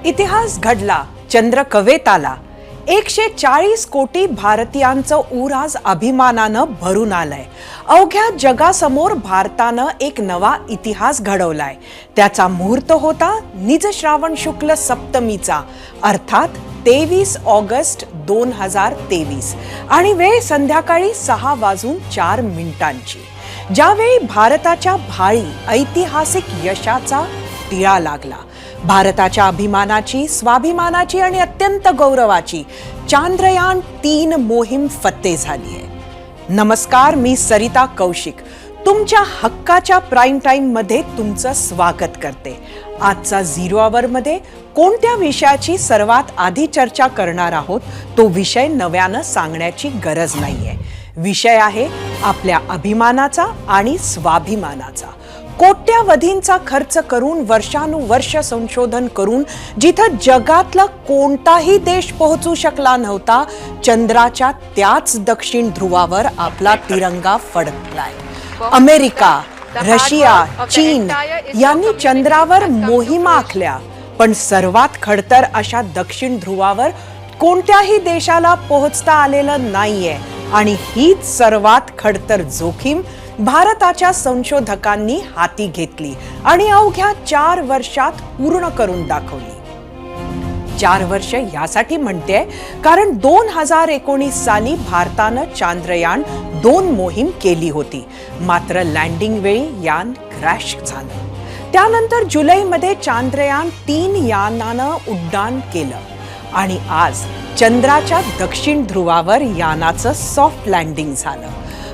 इतिहास घडला, चंद्र कवेत आला. 140 कोटी भारतीयांचं ऊर आज अभिमानानं भरून आलंय. अवघ्या जगासमोर भारतानं एक नवा इतिहास घडवलाय. त्याचा मुहूर्त होता निज श्रावण शुक्ल सप्तमीचा, अर्थात 23 ऑगस्ट 2023 आणि वेळ संध्याकाळी 6:04 ज्यावेळी भारताच्या भाळी ऐतिहासिक यशाचा टिळा लागला. भारताच्या अभिमानाची, स्वाभिमानाची आणि अत्यंत गौरवाची चांद्रयान-3 मोहीम फत्ते झाली आहे. नमस्कार, मी सरिता कौशिक तुमच्या हक्काच्या प्राईम टाइम मध्ये तुमचं स्वागत करते. आजचा 0 आवर मध्ये कोणत्या विषयाची सर्वात आधी चर्चा करणार आहोत तो विषय नव्यानं सांगण्याची गरज नाहीये. विषय आहे आपल्या अभिमानाचा आणि स्वाभिमानाचा. कोट्यावधींचा खर्च करून, वर्षानुवर्ष संशोधन करून जिथं जगातला कोणताही देश पोहोचू शकला नव्हता, चंद्राच्या त्याच दक्षिण ध्रुवावर आपला तिरंगा फडकलाय. अमेरिका, रशिया, चीन यांनी चंद्रावर मोहिमा आखल्या, पण सर्वात खडतर अशा दक्षिण ध्रुवावर कोणत्याही देशाला पोहोचता आलेलं नाहीये. आणि हीच सर्वात खडतर जोखीम भारताच्या संशोधकांनी हाती घेतली आणि अवघ्या 4 वर्षात पूर्ण करून दाखवली. 4 वर्ष यासाठी म्हणते कारण 2019 साली भारतानं चांद्रयान-2 मोहीम केली होती. मात्र लँडिंग वेळी यान क्रॅश झालं. त्यानंतर जुलैमध्ये चांद्रयान-3 यानानं उड्डाण केलं आणि आज चंद्राच्या दक्षिण ध्रुवावर यानाचं सॉफ्ट लँडिंग झालं.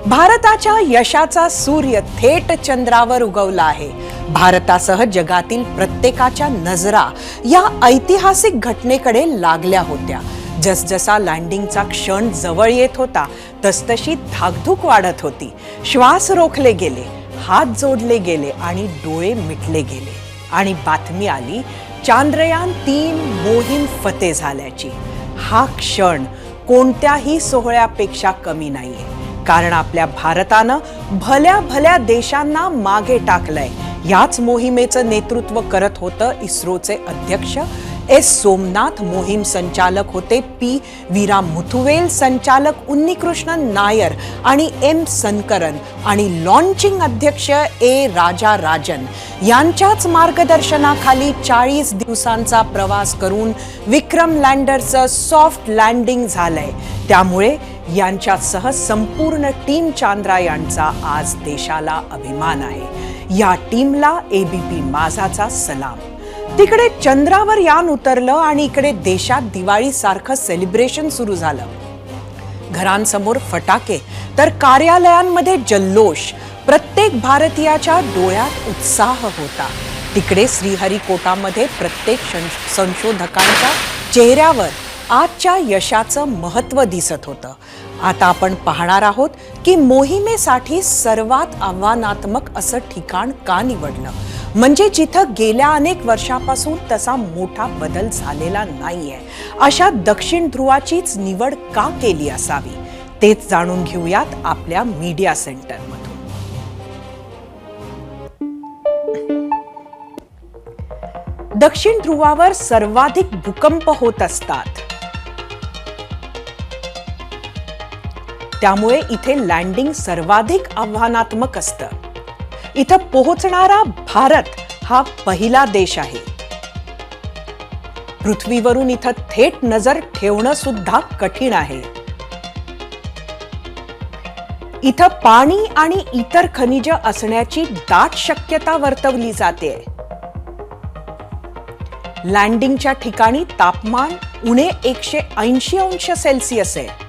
भारताच्या यशाचा सूर्य थेट चंद्रावर उगवला आहे. भारतासह जगातील प्रत्येकाच्या नजरा या ऐतिहासिक घटनेकडे लागल्या होत्या. जसजसा लँडिंगचा क्षण जवळ येत होता तसतशी धाकधूक वाढत होती. श्वास रोखले गेले, हात जोडले गेले आणि डोळे मिटले गेले. आणि बातमी आली चांद्रयान-3 मोहीम फत्ते झाल्याची. हा क्षण कोणत्याही सोहळ्यापेक्षा कमी नाहीये, कारण आपल्या भारतानं भल्या भल्या देशांना मागे टाकलंय. याच मोहिमेचं नेतृत्व करत होतं इस्रोचे अध्यक्ष एस सोमनाथ, मोहीम संचालक होते पी वीरा मुथुवेल, संचालक उन्नीकृष्णन नायर आणि एम सनकरन आणि लॉन्चिंग अध्यक्ष ए राजा राजन यांच्याच मार्गदर्शनाखाली 40 दिवसांचा प्रवास करून विक्रम लँडरचं सॉफ्ट लँडिंग झालंय. त्यामुळे यांच्यासह संपूर्ण टीम चांद्रयानचा आज देशाला अभिमान आहे. या टीमला एबीपी माझाचा सलाम. तिकडे चंद्रावर यान उतरलं आणि इकडे देशात दिवाळी सारखं सेलिब्रेशन सुरू झालं. घरांसमोर फटाके तर कार्यालयांमध्ये जल्लोष. प्रत्येक भारतीयाच्या डोळ्यात उत्साह होता. तिकडे श्रीहरिकोटामध्ये प्रत्येक संशोधकांच्या चेहऱ्यावर आजच्या यशाचं महत्त्व दिसत होतं. आता आपण पाहणार आहोत की मोहिमेसाठी सर्वात आव्हानात्मक असं ठिकाण का निवडलं, म्हणजे जिथं गेल्या अनेक वर्षापासून तसा मोठा बदल झालेला नाहीये. अशा दक्षिण ध्रुवाचीच निवड का केली असावी तेच जाणून घेऊयात आपल्या मीडिया सेंटरमधून. दक्षिण ध्रुवावर सर्वाधिक भूकंप होत असतात, त्यामुळे इथे लँडिंग सर्वाधिक आव्हानात्मक असतं. इथं पोहोचणारा भारत हा पहिला देश आहे. पृथ्वीवरून इथं थेट नजर ठेवणं सुद्धा कठीण आहे. इथं पाणी आणि इतर खनिज असण्याची दाट शक्यता वर्तवली जाते. लँडिंगच्या ठिकाणी तापमान उणे 180 अंश सेल्सिअस आहे.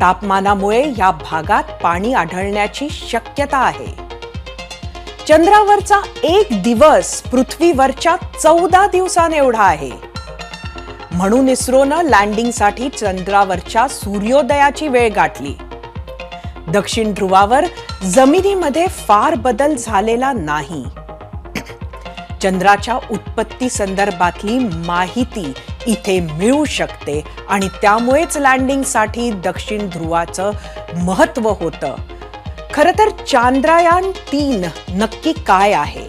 तापमानामुळे या भागात पाणी आढळण्याची शक्यता आहे. चंद्रावरचा एक दिवस पृथ्वीवरच्या 14 दिवसांएवढा आहे. म्हणून इस्रोनं लँडिंगसाठी चंद्रावरच्या सूर्योदयाची वेळ गाठली. दक्षिण ध्रुवावर जमिनीमध्ये फार बदल झालेला नाही. चंद्राच्या उत्पत्ती संदर्भातली माहिती इथे मिळू शकते आणि त्यामुळेच लँडिंगसाठी दक्षिण ध्रुवाचं महत्त्व होतं. खरं तर चांद्रयान-3 नक्की काय आहे?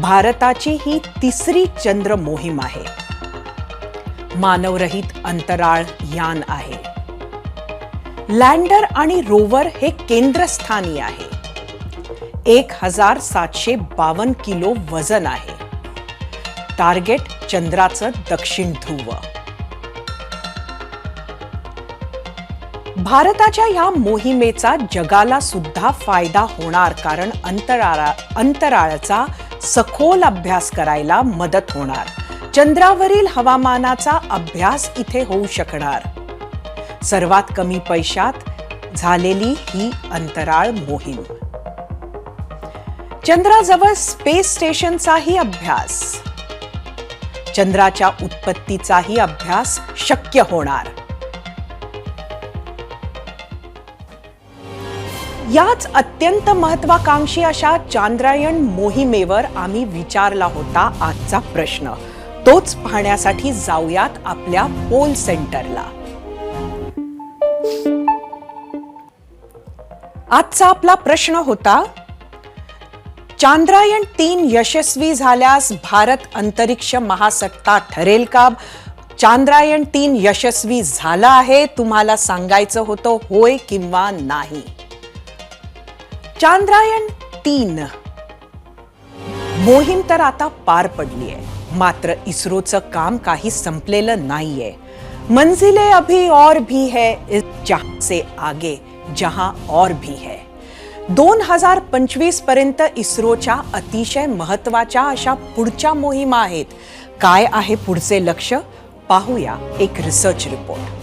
भारताची ही तिसरी चंद्र मोहीम आहे. मानवरहित अंतराळ यान आहे. लँडर आणि रोवर हे केंद्रस्थानी आहे. 1752 किलो वजन आहे. टार्गेट चंद्राचं दक्षिण ध्रुव. भारताच्या या मोहिमेचा जगाला सुद्धा फायदा होणार, कारण अंतराळाचा सखोल अभ्यास करायला मदत होणार. चंद्रावरील हवामानाचा अभ्यास इथे होऊ शकणार. सर्वात कमी पैशात झालेली ही अंतराळ मोहीम. चंद्राजवळ स्पेस स्टेशनचाही अभ्यास, चंद्राच्या उत्पत्तीचाही अभ्यास शक्य होणार. याच अत्यंत महत्वाकांक्षी अशा चांद्रयान मोहिमेवर आम्ही विचारला होता आजचा प्रश्न. तोच पाहण्यासाठी जाऊयात आपल्या पोल सेंटरला. आजचा आपला प्रश्न होता, चांद्रयान 3 यशस्वी झाल्यास भारत अंतरिक्ष महासत्ता ठरेल का? चांद्रयान 3 यशस्वी झाला आहे, तुम्हाला सांगायचं होतं होय किंवा नाही. चांद्रयान 3 मोहीम तर आता पार पडली आहे, मात्र इस्रोचं काम काही संपलेलं नाहीये. मंजिलें अभी और भी है इस जहां से आगे जहां और भी है. 2025 पर्यंत इस्रोच्या अतिशय महत्वाच्या अशा पुढच्या मोहिमा आहेत. काय आहे पुढचे लक्ष्य? पाहूया एक रिसर्च रिपोर्ट.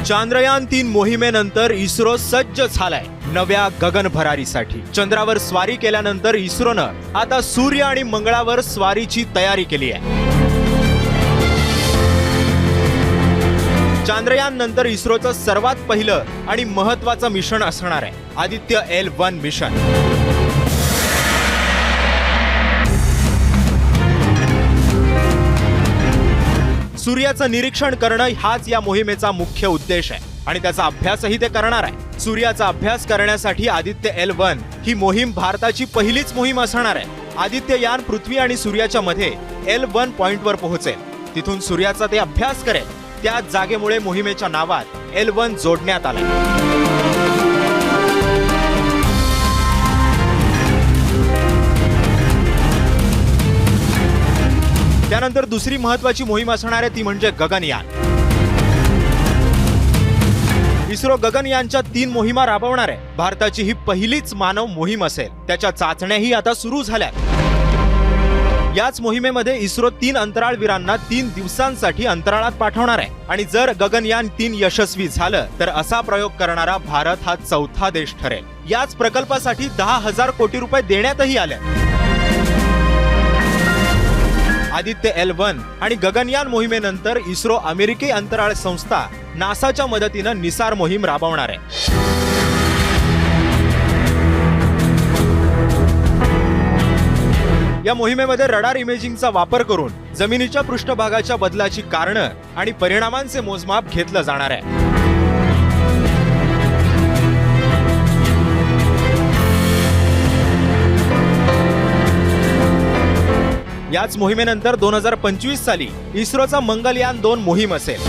चांद्रयान 3 मोहिमेनंतर इस्रो सज्ज झालाय नव्या गगन भरारीसाठी. चंद्रावर स्वारी केल्यानंतर इस्रोनं आता सूर्य आणि मंगळावर स्वारीची तयारी केली आहे. चांद्रयान नंतर इस्रोचं सर्वात पहिलं आणि महत्वाचं मिशन असणार आहे आदित्य L1 मिशन. सूर्याचं निरीक्षण करणं हाच या मोहिमेचा मुख्य उद्देश आहे आणि त्याचा अभ्यासही ते करणार आहे. सूर्याचा अभ्यास करण्यासाठी आदित्य L1 ही मोहीम भारताची पहिलीच मोहीम असणार आहे. आदित्य यान पृथ्वी आणि सूर्याच्या मध्ये L1 पॉइंटवर पोहोचेल. तिथून सूर्याचा ते अभ्यास करेल. त्याच जागेमुळे मोहिमेच्या नावात L1 जोडण्यात आलंय. त्यानंतर दुसरी महत्वाची मोहीम असणार आहे ती म्हणजे गगनयान. इस्रो गगनयानच्या 3 मोहिमा राबवणार आहे. भारताची ही पहिलीच मानव मोहीम असेल. त्याच्या चाचण्याही आता सुरू झाल्यात. याच मोहिमेमध्ये इस्रो 3 अंतराळवीरांना 3 दिवसांसाठी अंतराळात पाठवणार आहे आणि जर गगनयान 3 यशस्वी झालं तर असा प्रयोग करणारा भारत हा 4था देश ठरेल. याच प्रकल्पासाठी 10,000 कोटी रुपये देण्यातही आले. आदित्य L1 आणि गगनयान मोहिमेनंतर इस्रो अमेरिकी अंतराळ संस्था नासाच्या मदतीनं निसार मोहीम राबवणार आहे. या मोहिमेमध्ये रडार इमेजिंगचा वापर करून जमिनीच्या पृष्ठभागाच्या बदलाची कारणं आणि परिणामांचे मोजमाप घेतलं जाणार आहे. याच मोहिमेनंतर 2025 साली इस्रोचा मंगलयान 2 मोहीम असेल.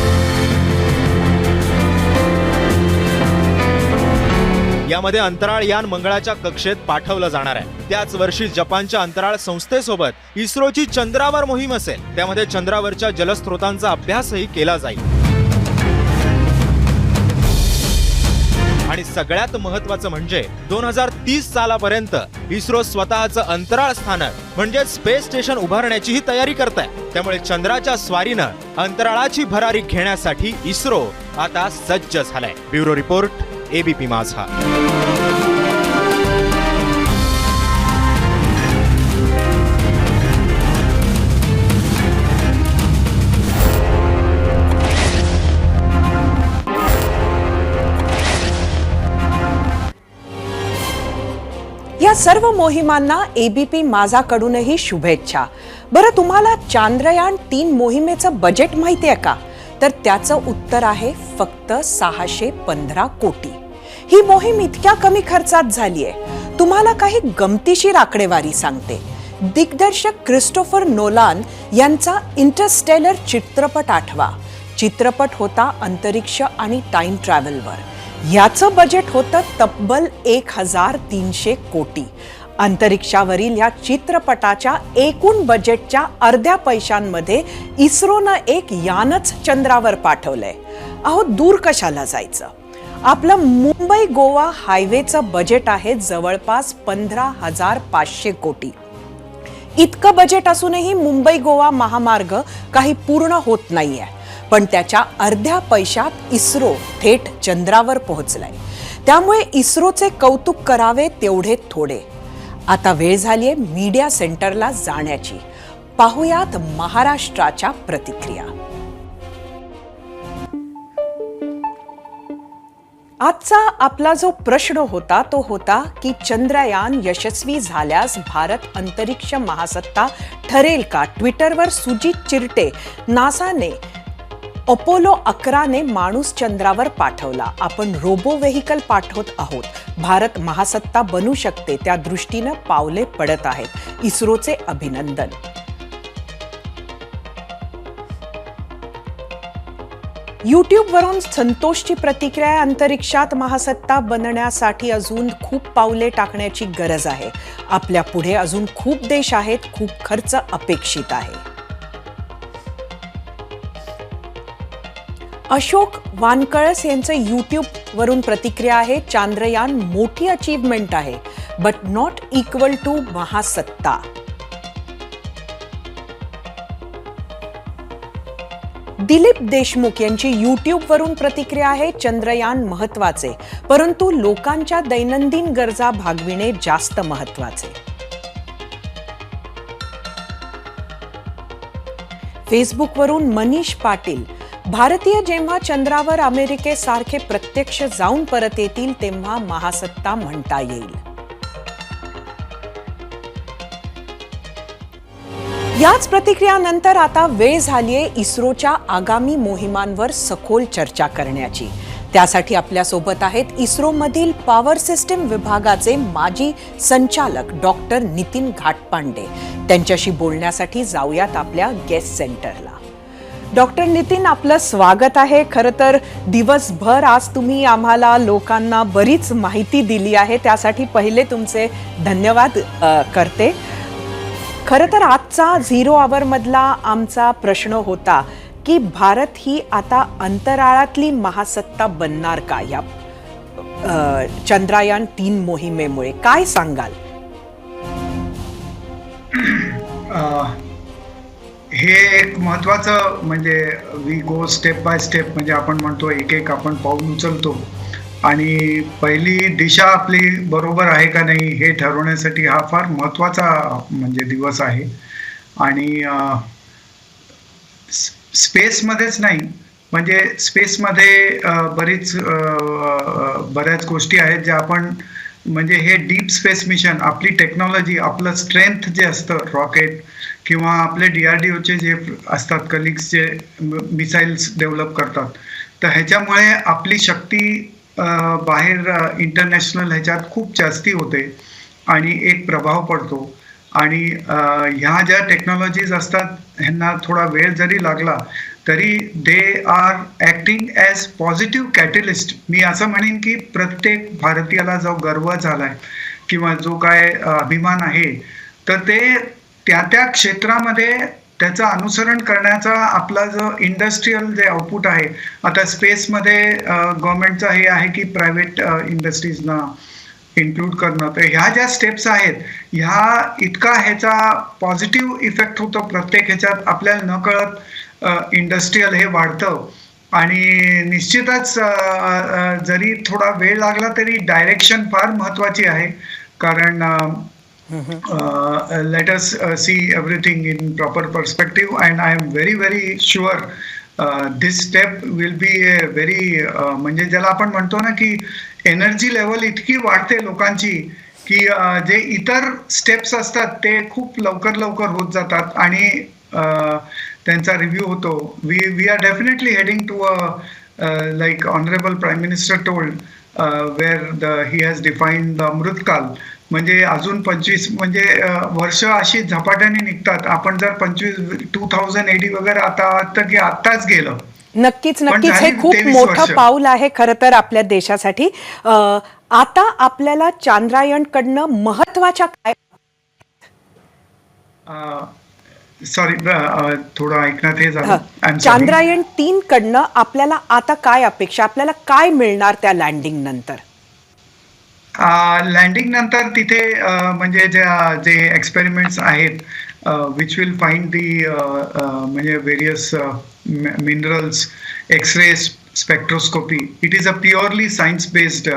यामध्ये अंतराळ यान मंगळाच्या कक्षेत पाठवलं जाणार आहे. त्याच वर्षी जपानच्या अंतराळ संस्थेसोबत इस्रोची चंद्रावर मोहीम असेल. त्यामध्ये चंद्रावरच्या जलस्रोतांचा अभ्यासही केला जाईल. आणि सगळ्यात महत्त्वाचं म्हणजे 2030 सालापर्यंत इस्रो स्वतःचं अंतराळ स्थानक म्हणजे स्पेस स्टेशन उभारण्याचीही तयारी करत आहे. त्यामुळे चंद्राच्या स्वारीनं अंतराळाची भरारी घेण्यासाठी इस्रो आता सज्ज झालाय. ब्युरो रिपोर्ट, ABP माझा. या सर्व मोहिमांना ABP माझाकडूनही शुभेच्छा. बरं, तुम्हाला चांद्रयान-3 मोहिमेचं बजेट माहिती आहे का? तर त्याचं उत्तर आहे फक्त 615 कोटी. ही मोहीम इतक्या कमी खर्चात झाली आहे. तुम्हाला काही गमतीशीर आकडेवारी सांगते. दिग्दर्शक क्रिस्टोफर नोलान यांचा इंटरस्टेलर चित्रपट आठवा. चित्रपट होता अंतरिक्ष आणि टाइम ट्रॅव्हलवर. याचं बजेट होतं तब्बल 1300 कोटी. अंतरिक्षावरील या चित्रपटाच्या एकूण बजेटच्या अर्ध्या पैशांमध्ये इस्रोनं एक यानच चंद्रावर पाठवलंय. अहो, दूर कशाला जायचं? आपलं मुंबई गोवा हायवेचं बजेट आहे जवळपास 15,500 कोटी. इतकं बजेट असूनही मुंबई गोवा महामार्ग काही पूर्ण होत नाहीये. पण त्याच्या अर्ध्या पैशात इस्रो थेट चंद्रावर पोहोचलाय. त्यामुळे इस्रोचे कौतुक करावे तेवढे थोडे. आता वेळ झालीये मीडिया सेंटरला जाण्याची. पाहुयात महाराष्ट्राच्या प्रतिक्रिया. आजचा आपला जो प्रश्न होता तो होता की चंद्रयान यशस्वी झाल्यास भारत अंतरिक्ष महासत्ता ठरेल का? ट्विटरवर सुजित चिरटे, नासाने अपोलो 11ने माणूस चंद्रावर पाठवला. आपण रोबो व्हेकल पाठवत आहोत. भारत महासत्ता बनू शकते, त्या दृष्टीनं पावले पडत आहेत. इस्रोचे अभिनंदन. यूट्यूबवरून संतोषची प्रतिक्रिया आहे, अंतरिक्षात महासत्ता बनण्यासाठी अजून खूप पावले टाकण्याची गरज आहे. आपल्या पुढे अजून खूप देश आहेत, खूप खर्च अपेक्षित आहे. अशोक वानकळस यांचं यूट्यूबवरून प्रतिक्रिया आहे, चांद्रयान मोठी अचीवमेंट आहे, बट नॉट इक्वल टू महासत्ता. दिलीप देशमुख यांची यूट्यूबवरून प्रतिक्रिया आहे, चंद्रयान महत्वाचे, परंतु लोकांच्या दैनंदिन गरजा भागविणे जास्त महत्वाचे. फेसबुकवरून मनीष पाटील, भारतीय जेव्हा चंद्रावर अमेरिकेसारखे प्रत्यक्ष जाऊन परत येतील तेव्हा महासत्ता म्हणता येईल. याच प्रतिक्रियानंतर आता वेळ झालीये इस्रोच्या आगामी मोहिमांवर सखोल चर्चा करण्याची. त्यासाठी आपल्यासोबत आहेत इस्रोमधील पॉवर सिस्टीम विभागाचे माजी संचालक डॉक्टर नितीन घाटपांडे. त्यांच्याशी बोलण्यासाठी जाऊयात आपल्या गेस्ट सेंटरला. डॉक्टर नितीन, आपलं स्वागत आहे. खरं तर दिवसभर आज तुम्ही आम्हाला लोकांना बरीच माहिती दिली आहे, त्यासाठी पहिले तुमचे धन्यवाद करते. खरं तर आजचा 0 आवर मधला आमचा प्रश्न होता की भारत ही आता अंतराळातली महासत्ता बनणार का या चंद्रयान-3 मोहिमेमुळे? काय सांगाल? हे एक महत्त्वाचं म्हणजे we go step by step, म्हणजे आपण म्हणतो एक एक आपण पाऊल उचलतो आणि पहिली दिशा आपली बरोबर आहे का नाही हे ठरवण्यासाठी हा फार महत्त्वाचा म्हणजे दिवस आहे. आणि स्पेसमध्येच नाही, म्हणजे स्पेसमध्ये बऱ्याच गोष्टी आहेत ज्या आपण म्हणजे हे डीप स्पेस मिशन, आपली टेक्नॉलॉजी, आपलं स्ट्रेंथ जे असतं, रॉकेट किंवा आपले DRDOचे जे असतात कलिग्स जे मिसाईल्स डेव्हलप करतात, तर ह्याच्यामुळे आपली शक्ती बाहेर इंटरनॅशनल ह्याच्यात खूप जास्ती होते आणि एक प्रभाव पडतो. आणि ह्या ज्या टेक्नॉलॉजीज असतात ह्यांना थोडा वेळ जरी लागला तरी they are acting as positive catalyst. मी असं म्हणेन की प्रत्येक भारतीयाला जो गर्व झालाय किंवा जो काय अभिमान आहे, तर ते त्या त्या क्षेत्रामध्ये त्याचं अनुसरण करण्याचा आपला जो इंडस्ट्रीयल जे आउटपुट आहे, आता स्पेसमध्ये गव्हर्नमेंटचं हे आहे की प्रायव्हेट इंडस्ट्रीजना इन्क्लूड करणं. तर ह्या ज्या स्टेप्स आहेत ह्या इतका ह्याचा पॉझिटिव्ह इफेक्ट होतो प्रत्येक ह्याच्यात, आपल्याला न कळत इंडस्ट्रीयल हे वाढतं. आणि निश्चितच जरी थोडा वेळ लागला तरी डायरेक्शन फार महत्त्वाची आहे, कारण let us see everything in proper perspective, and I am very sure this step will be a very म्हणजे ज्याला आपण म्हणतो ना की एनर्जी लेवल इतकी वाढते लोकांची की जे इतर स्टेप्स असतात ते खूप लवकर होत जातात आणि त्यांचा रिव्ह्यू होतो. We are definitely heading to like honourable prime minister told where he has defined the Amritkaal. म्हणजे अजून 25 म्हणजे वर्ष अशी झपाट्याने निघतात. आपण जर 2080 वगैरे आता वाटतं की आत्ताच गेलं. नक्कीच पण नक्कीच, हे झाली खूप 23 मोठं वर्ष. पाऊल आहे खरं तर आपल्या देशासाठी. आता आपल्याला चांद्रायण कडनं महत्वाच्या काय सॉरी थोडं ऐकण्यात हे झालं. हं. I'm sorry. चांद्रायण 3 कडनं आपल्याला आता काय अपेक्षा, आपल्याला काय मिळणार त्या लँडिंग नंतर? लँडिंग नंतर तिथे म्हणजे जे एक्सपेरिमेंट्स आहेत विच विल फाइंड दी म्हणजे various minerals, X-ray spectroscopy. It is a purely science based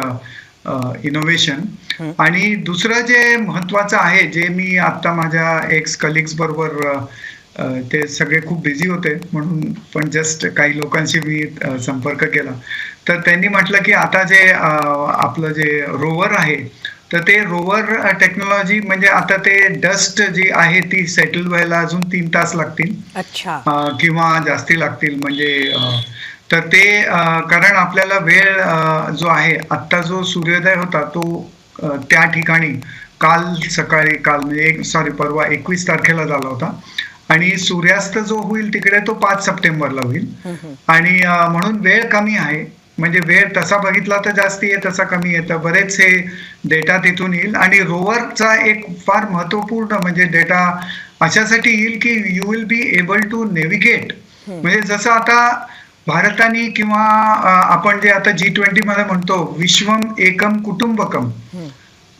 innovation. आणि दुसरं जे महत्वाचं आहे, जे मी आता माझ्या एक्स कलिग्स बरोबर ते सगळे खूप बिझी होते म्हणून, पण जस्ट काही लोकांशी मी संपर्क केला, तर त्यांनी म्हटलं की आता जे आपलं जे रोवर आहे, तर ते रोवर टेक्नॉलॉजी म्हणजे आता ते डस्ट जी आहे ती सेटल व्हायला अजून 3 तास लागतील. अच्छा. किंवा जास्ती लागतील. म्हणजे तर ते कारण आपल्याला वेळ जो आहे, आत्ता जो सूर्योदय होता तो त्या ठिकाणी काल म्हणजे परवा 21 तारखेला झाला होता आणि सूर्यास्त जो होईल तिकडे तो 5 सप्टेंबरला होईल. आणि म्हणून वेळ कमी आहे. म्हणजे वेळ तसा बघितला तर जास्ती आहे, तसा कमी आहे. तर बरेच हे डेटा तिथून येईल. आणि रोवरचा एक फार महत्वपूर्ण म्हणजे डेटा अशासाठी येईल की you will be able to navigate. म्हणजे जसं आता भारताने किंवा आपण जे आता G20 मध्ये म्हणतो विश्वम एकम कुटुंबकम,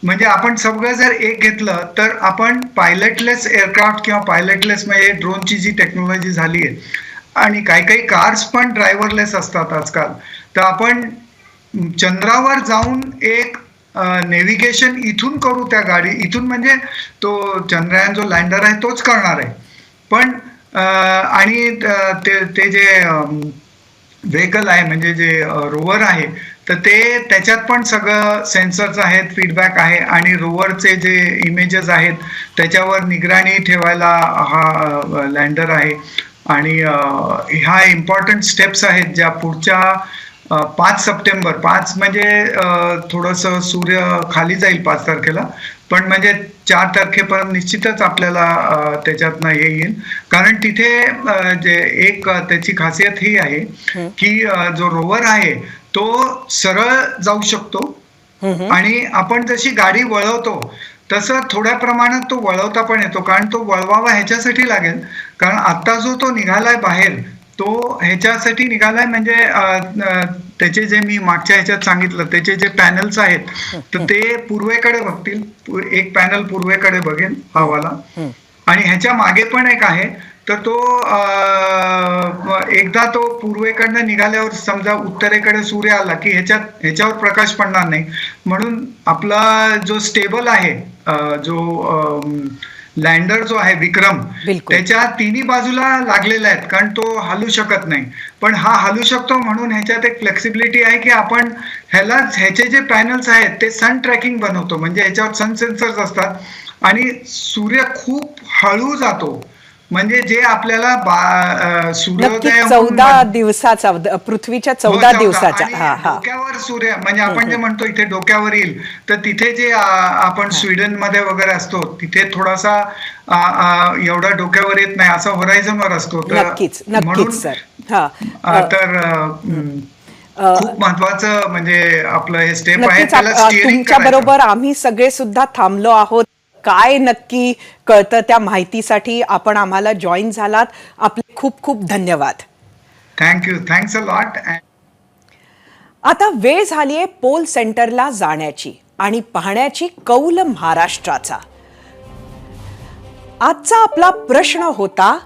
म्हणजे आपण सगळं जर एक घेतलं तर आपण पायलटलेस एअरक्राफ्ट किंवा पायलटलेस म्हणजे ड्रोनची जी टेक्नॉलॉजी झाली आहे, आणि काही कार्स पण ड्रायव्हरलेस असतात आजकाल, तर आपण चंद्रावर जाऊन एक नेव्हिगेशन इथून करू. त्या गाडी इथून म्हणजे तो चंद्रयान जो लँडर आहे तोच करणार आहे. पण आणि ते जे व्हेकल आहे म्हणजे जे रोवर आहे, तर ते त्याच्यात पण सगळं सेन्सर्स आहेत, फीडबॅक आहे आणि रोवरचे जे इमेजेस आहेत त्याच्यावर निगराणी ठेवायला हा लँडर आहे. आणि ह्या इम्पॉर्टंट स्टेप्स आहेत ज्या पुढच्या 5 सप्टेंबर 5 म्हणजे थोडंसं सूर्य खाली जाईल 5 तारखेला, पण म्हणजे 4 तारखेपर्यंत निश्चितच आपल्याला त्याच्यातनं हे येईल. कारण तिथे जे एक त्याची खासियत ही आहे की जो रोवर आहे तो सरळ जाऊ शकतो आणि आपण जशी गाडी वळवतो तसं थोड्या प्रमाणात तो वळवता पण येतो. कारण तो वळवावा ह्याच्यासाठी लागेल, कारण आता जो तो निघालाय बाहेर तो ह्याच्यासाठी निघालाय म्हणजे त्याचे जे मी मागच्या ह्याच्यात सांगितलं त्याचे जे पॅनल्स आहेत तर ते पूर्वेकडे बघतील. एक पॅनल पूर्वेकडे बघेल हवाला, आणि ह्याच्या मागे पण एक आहे. तर तो एकदा तो पूर्वेकडनं निघाल्यावर समजा उत्तरेकडे सूर्य आला की ह्याच्यावर प्रकाश पडणार नाही. म्हणून आपला जो स्टेबल आहे जो लँडर जो आहे विक्रम, त्याच्या तिन्ही बाजूला लागलेला आहेत, कारण तो हलू शकत नाही. पण हा हलू शकतो म्हणून ह्याच्यात एक फ्लेक्सिबिलिटी आहे की आपण ह्याचे जे पॅनल्स आहेत ते सन ट्रॅकिंग बनवतो. म्हणजे ह्याच्यावर सन सेन्सर्स असतात आणि सूर्य खूप हळू जातो. म्हणजे जे आपल्याला सूर्योदय 14 दिवसाचा, पृथ्वीच्या 14 दिवसाचा डोक्यावर सूर्य म्हणजे आपण जे म्हणतो इथे डोक्यावर येईल, तर तिथे जे आपण स्वीडन मध्ये वगैरे असतो तिथे थोडासा एवढा डोक्यावर येत नाही, असा होरायझनवर असतो. नक्कीच नक्कीच सर. तर खूप महत्वाचं म्हणजे आपलं हे स्टेप आहे. तुमच्या बरोबर आम्ही सगळे सुद्धा थांबलो आहोत. काय नक्की कळतं त्या माहितीसाठी आपण आम्हाला जॉईन झालात. आपले खूप खूप धन्यवाद. थँक्यू. Thanks a lot. आता वेळ झालीये पोल सेंटरला जाण्याची आणि पाहण्याची कौल महाराष्ट्राचा. आजचा आपला प्रश्न होता,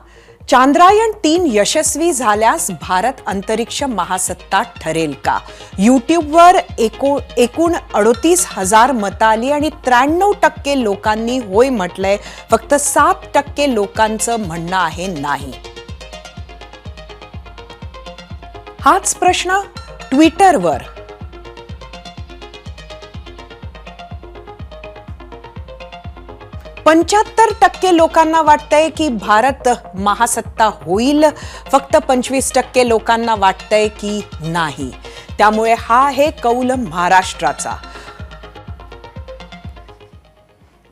चांद्रायण 3 यशस्वी झाल्यास भारत अंतरिक्ष महासत्ता ठरेल का? यूट्यूबवर एकूण 38,000 मतं आली आणि 93% लोकांनी होय म्हटलंय. फक्त 7% लोकांचं म्हणणं आहे नाही. हाच प्रश्न ट्विटरवर 75% लोकांना वाटतंय की भारत महासत्ता होईल, फक्त 25% लोकांना वाटतंय की नाही. त्यामुळे हा आहे कौल महाराष्ट्राचा.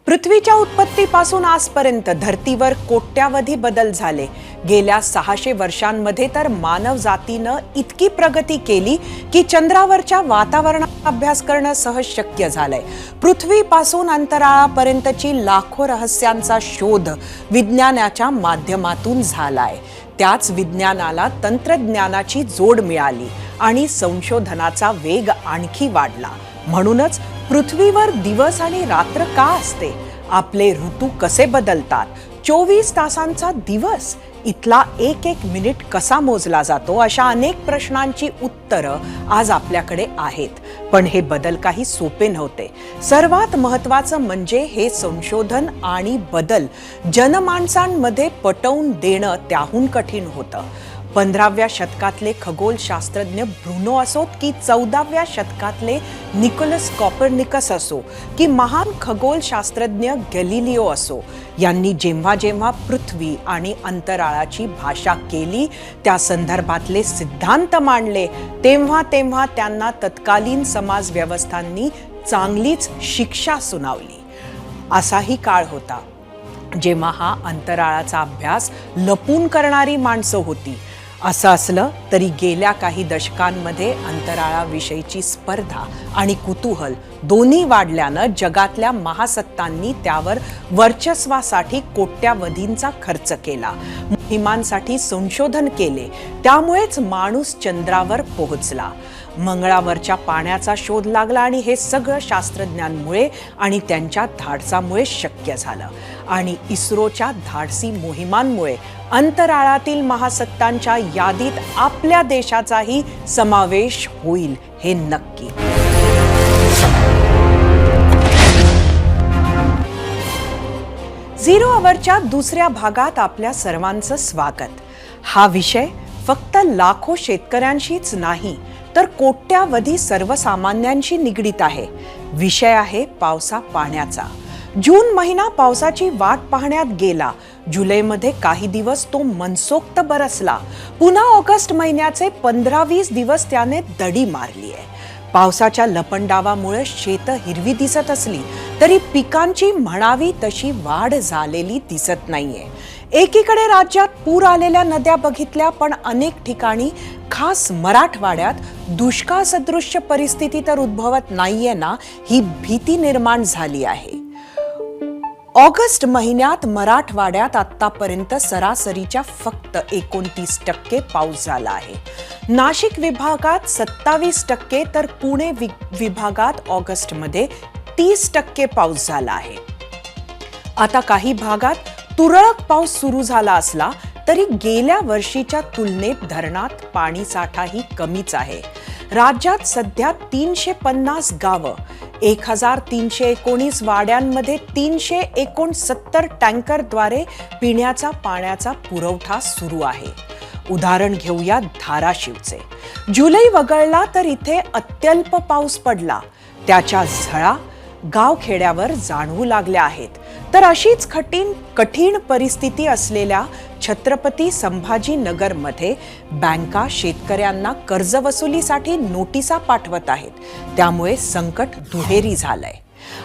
पृथ्वीच्या उत्पत्तीपासून आजपर्यंत धर्तीवर कोट्यावधी बदल झाले. गेल्या 600 वर्षांमध्ये तर मानव जातीनं इतकी प्रगती केली की चंद्रावरच्या वातावरणाचा अभ्यास करणं सहज शक्य झालंय. पृथ्वीपासून अंतराळापर्यंतची लाखो रहस्यांचा शोध विज्ञानाच्या माध्यमातून झालाय. त्याच विज्ञानाला तंत्रज्ञानाची जोड मिळाली आणि संशोधनाचा वेग आणखी वाढला. म्हणूनच पृथ्वीवर दिवस आणि रात्र का असते, आपले ऋतू कसे बदलतात, 24 तासांचा दिवस, इथला एक एक मिनिट कसा मोजला जातो, अशा अनेक प्रश्नांची उत्तरं आज आपल्याकडे आहेत. पण हे बदल काही सोपे नव्हते. सर्वात महत्त्वाचं म्हणजे हे संशोधन आणि बदल जनमानसांमध्ये पटवून देणं त्याहून कठीण होतं. 15व्या शतकातले खगोलशास्त्रज्ञ ब्रुनो असोत की 14व्या शतकातले निकोलस कॉपर्निकस असो की महान खगोलशास्त्रज्ञ गॅलिलिओ असो, यांनी जेव्हा जेव्हा पृथ्वी आणि अंतराळाची भाषा केली, त्या संदर्भातले सिद्धांत मांडले, तेव्हा तेव्हा त्यांना तत्कालीन समाज व्यवस्थांनी चांगलीच शिक्षा सुनावली. असाही काळ होता जेव्हा हा अंतराळाचा अभ्यास लपून करणारी माणसं होती. असं असलं तरी गेल्या काही दशकांमध्ये अंतराळाविषयीची स्पर्धा आणि कुतूहल दोन्ही वाढल्यानं जगातल्या महासत्तांनी त्यावर वर्चस्वासाठी कोट्यावधींचा खर्च केला, मोहिमांसाठी संशोधन केले. त्यामुळेच माणूस चंद्रावर पोहोचला, मंगळावरच्या पाण्याचा शोध लागला आणि हे सगळं शास्त्रज्ञांमुळे आणि त्यांच्या धाडसामुळे शक्य झालं. आणि इस्रोच्या धाडसी मोहिमांमुळे अंतराळातील महासत्तांच्या यादीत आपल्या देशाचाही समावेश होईल, हे नक्की. झिरो अवरच्या दुसऱ्या भागात आपल्या सर्वांचं स्वागत. हा विषय फक्त लाखो शेतकऱ्यांशीच नाही तर कोट्यावधी सर्वसामान्यांशी निगडीत आहे. विषय आहे पावसा पाण्याचा. जून महिना पावसाची वाट पाहण्यात गेला. जुलैमध्ये काही दिवस तो मनसोक्त बरसला. पुन्हा ऑगस्ट महिन्याचे 15-20 दिवस त्याने दडी मारली आहे. पावसाच्या लपंडावामुळे शेतं हिरवी दिसत असली तरी पिकांची म्हणावी तशी वाढ झालेली दिसत नाहीये. एकीकडे राज्यात पूर आलेल्या नद्या बघितल्या, पण अनेक ठिकाणी खास मराठवाड्यात दुष्काळ सदृश्य परिस्थिती तर उद्भवत नाहीये ना, ही भीती निर्माण झाली आहे. ऑगस्ट महिन्यात मराठवाड्यात आतापर्यंत सरासरीच्या फक्त 29% पाऊस झाला आहे. नाशिक विभागात 27% तर पुणे विभागात ऑगस्टमध्ये 30% पाऊस झाला आहे. आता काही भागात तुरळक पाऊस सुरू झाला असला तरी गेल्या वर्षीच्या तुलनेत धरणात पाणी साठाही कमीच आहे. राज्यात सध्या 350 गावं, 1319 वाड्यांमध्ये 369 टँकरद्वारे पिण्याच्या पाण्याचा पुरवठा सुरू आहे. उदाहरण घेऊया धाराशिवचे. जुलै वगळला तर इथे अत्यल्प पाऊस पडला. त्याच्या झळा गावखेड्यावर जाणवू लागल्या आहेत. तर अशीच कठीण परिस्थिती असलेल्या छत्रपती संभाजीनगरमध्ये बँका शेतकऱ्यांना कर्जवसुलीसाठी नोटिसा पाठवत आहेत. त्यामुळे संकट दुहेरी झालंय.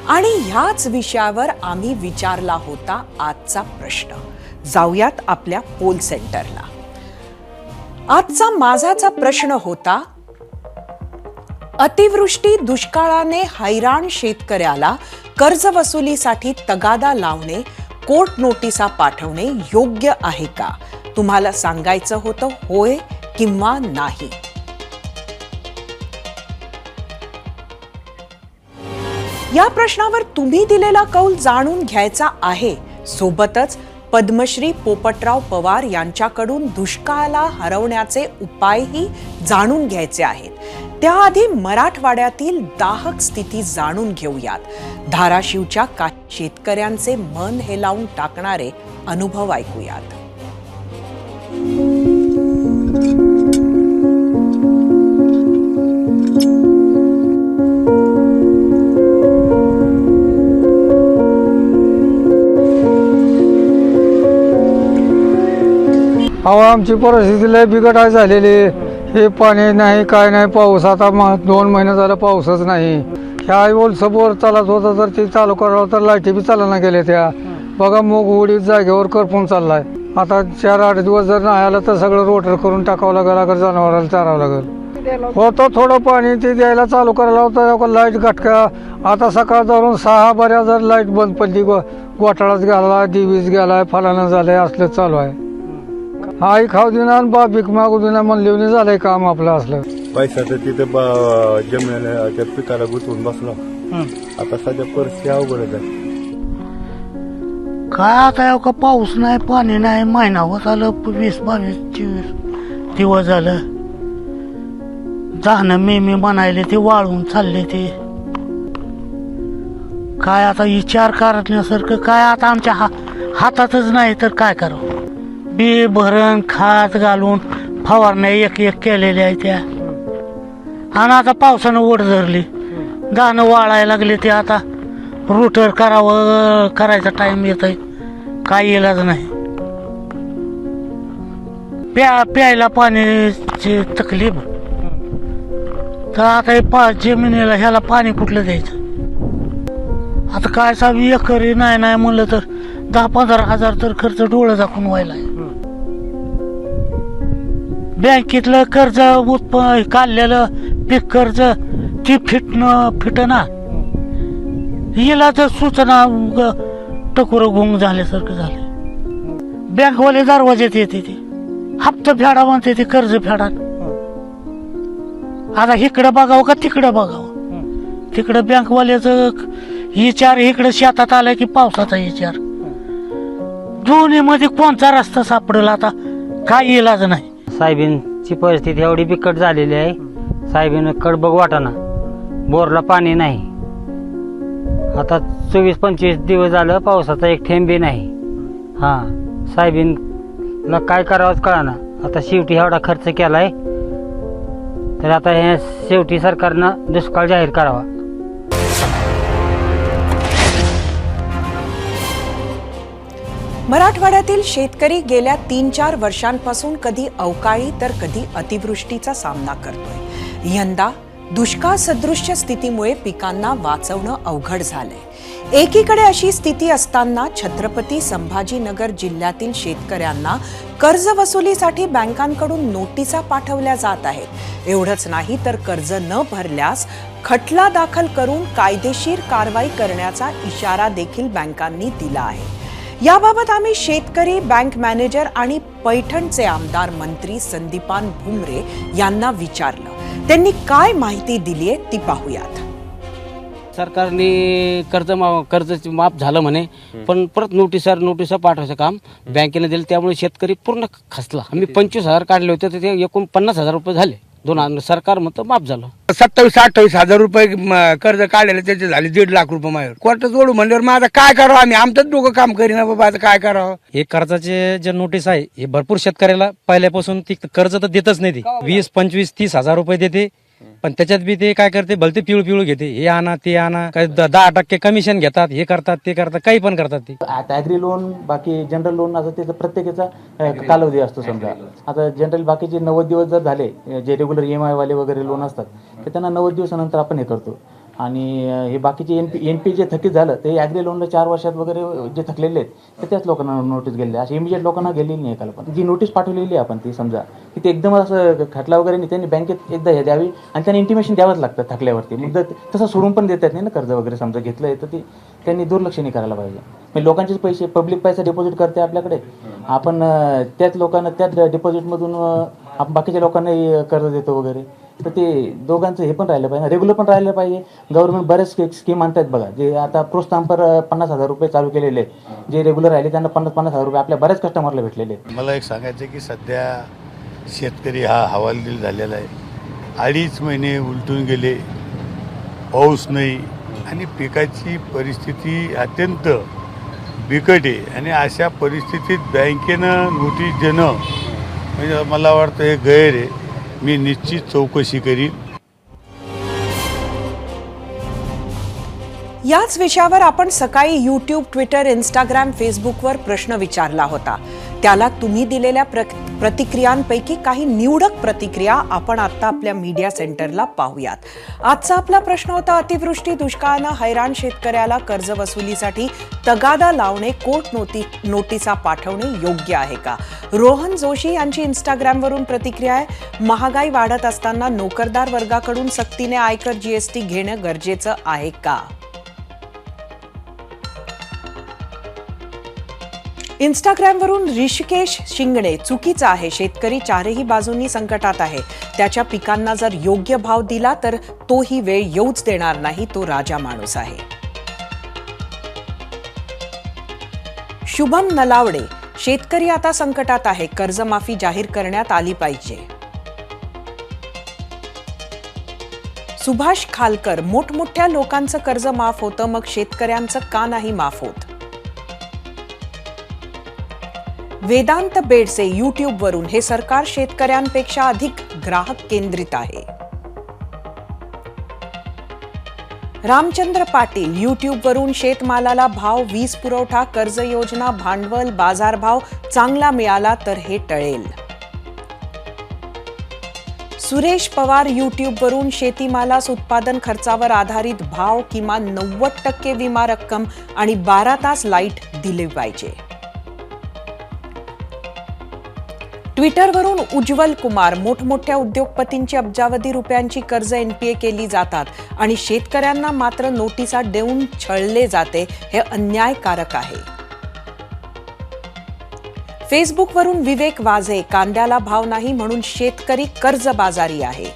आणि ह्याच विषयावर आम्ही विचारला होता आजचा प्रश्न. जाऊयात आपल्या पोल सेंटरला. आजचा माझाचा प्रश्न होता, अतिवृष्टी दुष्काळाने हैराण शेतकऱ्याला कर्जवसुलीसाठी तगादा लावणे, कोर्ट नोटिसा पाठवणे योग्य आहे का? तुम्हाला सांगायचं होतं होय किंवा नाही. या प्रश्नावर तुम्ही दिलेला कौल जाणून घ्यायचा आहे. सोबतच पद्मश्री पोपटराव पवार यांच्याकडून दुष्काळाला हरवण्याचे उपायही जाणून घ्यायचे आहेत. त्याआधी मराठवाड्यातील दाहक स्थिती जाणून घेऊयात. धाराशिवच्या काही शेतकऱ्यांचे मन हेलावून टाकणारे अनुभव ऐकूयात. आमची परिस्थिती लय बिकट आहे झालेली. हे पाणी नाही काय नाही, पाऊस आता 2 महिने झालं पाऊसच नाही. ह्या ओलसं बोर चालत होतं तर ते चालू करावं तर लाईटी बी चालना गेल्या त्या. बघा मूग उडीद जागेवर करपून चाललाय. आता 4-8 दिवस जर नाही आलं तर सगळं रोटर करून टाकावं लागेल, जनावराला चारावं लागेल. होतं थोडं पाणी ते द्यायला चालू करायला होतं, लाईट घटका. आता सकाळ धरून 6 बऱ्या जर लाईट बंद पडली, गोठाळाच गेला, दिवीज गेलाय, फलानं झालंय, असलं चालू आहे. आई खाऊ देणार बाबीक मागू देणार म्हणले झालंय काम आपलं असलं. पैसा तर तिथे जमिनीला त्या पिकाला गुंतवून बसलो. आता सध्या परिस्थिती अवघडच आहे. काय आता का पाऊस नाही, पाणी नाही, महिना होत आलं, 20-22-23 दिवस झालं. जाणं मी म्हणायले ते वाळून चालले ते. काय आता विचार करण्यासारखं काय आता आमच्या हातातच नाही तर काय करावं. बी भरण खात घालून फवारण्या एक केलेल्या आहे त्या. आणि आता पावसानं ओढ धरली, दाणं वाळायला लागले ते. आता रोटर करायचा टाइम येत आहे, काय इलाज नाही. प्यायला पाण्याची तकलीफ. तर आता जमिनीला ह्याला पाणी कुठलं द्यायचं. आता काय साहेब एकरी नाही म्हणलं तर 10-15 हजार तर खर्च डोळं झाकून व्हायला. बँकेतलं कर्ज काढलेलं पीक कर्ज ती फिटना हिला तर सूचना टकुरं गुंग झाल्यासारखं झालं. बँकवाले दरवाज्यात येते ते हप्ता फेडा म्हणते ते कर्ज फेडा. आता इकडं बघावं का तिकडं बघावं. तिकडं बँकवाल्याचं विचार, इकडं शेतात आलं की पावसाचा विचार. दोन्ही मध्ये कोणता रस्ता सापडेल आता काय इलाज नाही. साहेबींची परिस्थिती एवढी बिकट झालेली आहे. साहेबीन कडबग वाटाना, बोरला पाणी नाही. आता 24-25 दिवस झालं पावसाचा एक थेंब बी नाही. साहेबीनला काय करावंच कळाना. आता शेवटी एवढा खर्च केलाय तर आता हे शेवटी सरकारनं दुष्काळ जाहीर करावा. मराठवाड्यातील शेतकरी गेल्या 3-4 वर्षांपासून कधी अवकाळी तर कधी अतिवृष्टीचा सामना करतोय. यंदा दुष्काळ सदृश्य स्थितीमुळे पिकांना वाचवणं अवघड झालंय. एकीकडे अशी स्थिती असताना छत्रपती संभाजीनगर जिल्ह्यातील शेतकऱ्यांना कर्ज वसुलीसाठी बँकांकडून नोटिसा पाठवल्या जात आहेत. एवढंच नाही तर कर्ज न भरल्यास खटला दाखल करून कायदेशीर कारवाई करण्याचा इशारा देखील बँकांनी दिला आहे. याबाबत आम्ही शेतकरी, बँक मॅनेजर आणि पैठणचे आमदार मंत्री संदीपान भुमरे यांना विचारलं. त्यांनी काय माहिती दिलीये ती पाहूयात. सरकारने कर्ज माफ झालं म्हणे, पण परत नोटिसा पाठवायचं काम बँकेने दिलं. त्यामुळे शेतकरी पूर्ण खचला. आम्ही 25,000 काढले होते तर ते एकूण 50,000 रुपये झाले. सरकार म्हणतं माफ झालं. 27-28 हजार रुपये कर्ज काढलेलं त्याचे झाले 1.5 लाख रुपये माझ्यावर. कोर्टात जोडू म्हणल्यावर मग आता काय करावं. आम्ही आमचंच डोकं काम करीना बाबा, आता काय करावं. हे कर्जाचे जे नोटीस आहे हे भरपूर शेतकऱ्याला पहिल्यापासून ती कर्ज तर देतच नाही. ती 20, 25, 30 हजार रुपये देते, पण त्याच्यात बी ते काय करते, भलते पिळू घेते. हे आणा ते आणा, काही 10% कमिशन घेतात, हे करतात ते करतात, काही पण करतात. ते आता ॲग्री लोन, बाकी जनरल लोन असं त्याचा प्रत्येकाचा कालावधी असतो. समजा आता जनरल बाकीचे 90 दिवस जर झाले, जे रेग्युलर EMI वाले वगैरे लोन असतात तर त्यांना 90 दिवसानंतर आपण हे करतो. आणि हे बाकीचे NP जे थकीत झालं ते ॲग्री लोनला 4 वर्षात वगैरे जे थकलेले आहेत तर त्याच लोकांना नोटीस गेलेली. अशी इमिजिएट लोकांना गेलेली नाही. एकाला पण जी नोटीस पाठवलेली आहे आपण ती समजा की ते एकदम असं खटला वगैरे नाही, त्यांनी बँकेत एकदा हे द्यावी आणि त्यांनी इंटिमेशन द्यावंच लागतं थकल्यावरती. मग तसं सोडून पण देतात नाही ना कर्ज वगैरे. समजा घेतलं आहे तर ते त्यांनी दुर्लक्ष नाही करायला पाहिजे. म्हणजे लोकांचेच पैसे, पब्लिक पैसा डिपॉझिट करते आपल्याकडे, आपण त्याच लोकांना त्याच डिपॉझिटमधून आपण बाकीच्या लोकांनाही कर्ज देतो वगैरे. तर ते दोघांचं हे पण राहिलं पाहिजे, रेग्युलर पण राहिलं पाहिजे. गव्हर्नमेंट बरेच स्कीम आणतात बघा, जे आता प्रोत्साहनपर 50,000 रुपये चालू केलेले. जे रेग्युलर राहिले त्यांना 50,000 रुपये आपल्या बऱ्याच कस्टमरला भेटलेले. मला एक सांगायचं की सध्या शेतकरी हा हवालदिल झालेला आहे. 2.5 महिने उलटून गेले, पाऊस नाही आणि पिकाची परिस्थिती अत्यंत बिकट आहे. आणि अशा परिस्थितीत बँकेनं नोटीस देणं म्हणजे मला वाटतं हे गैर आहे. मी निश्चित चौकशी करीन. याच विषयावर आपण सकाळी YouTube, Twitter, Instagram, Facebookवर प्रश्न विचारला होता. त्याला तुम्ही दिलेल्या प्रतिक्रियांपैकी काही निवडक प्रतिक्रिया आपण आता आपल्या मीडिया सेंटरला पाहूयात. आजचा आपला प्रश्न होता, अतिवृष्टी दुष्काळानं हैराण शेतकऱ्याला कर्ज वसुलीसाठी तगादा लावणे, कोर्ट नोटिसा पाठवणे योग्य आहे का? रोहन जोशी यांची इंस्टाग्रामवरून प्रतिक्रिया आहे, महागाई वाढत असताना नोकरदार वर्गाकडून सक्तीने आयकर जीएसटी घेणं गरजेचं आहे का? इंस्टाग्रामवरून ऋषिकेश शिंगणे, चुकीचं आहे. शेतकरी चारही बाजूंनी संकटात आहे. त्याच्या पिकांना जर योग्य भाव दिला तर तो ही वेळ येऊच देणार नाही. तो राजा माणूस आहे. शुभम नलावडे, शेतकरी आता संकटात आहे. कर्जमाफी जाहीर करण्यात आली पाहिजे. सुभाष खालकर, मोठमोठ्या लोकांचं कर्ज माफ होतं, मग शेतकऱ्यांचं का नाही माफ होत? वेदांत बेडसे, युट्यूबवरून, हे सरकार शेतकऱ्यांपेक्षा अधिक ग्राहक केंद्रित आहे. रामचंद्र पाटील, युट्यूबवरून, शेतमालाला भाव, वीज पुरवठा, कर्ज योजना, भांडवल, बाजारभाव चांगला मिळाला तर हे टळेल. सुरेश पवार, युट्यूबवरून, शेतीमालास उत्पादन खर्चावर आधारित भाव, किमान 90% विमा रक्कम आणि 12 तास लाईट दिले पाहिजे. ट्विटरवरून उज्ज्वल कुमार, मोठमोठ्या उद्योगपतींची अब्जावधी रुपयांची कर्ज एनपीए केली जातात आणि शेतकऱ्यांना मात्र नोटिसा देऊन छळले जाते, हे अन्यायकारक आहे. फेसबुकवरून विवेक वाझे, कांद्याला भाव नाही म्हणून शेतकरी कर्जबाजारी आहे.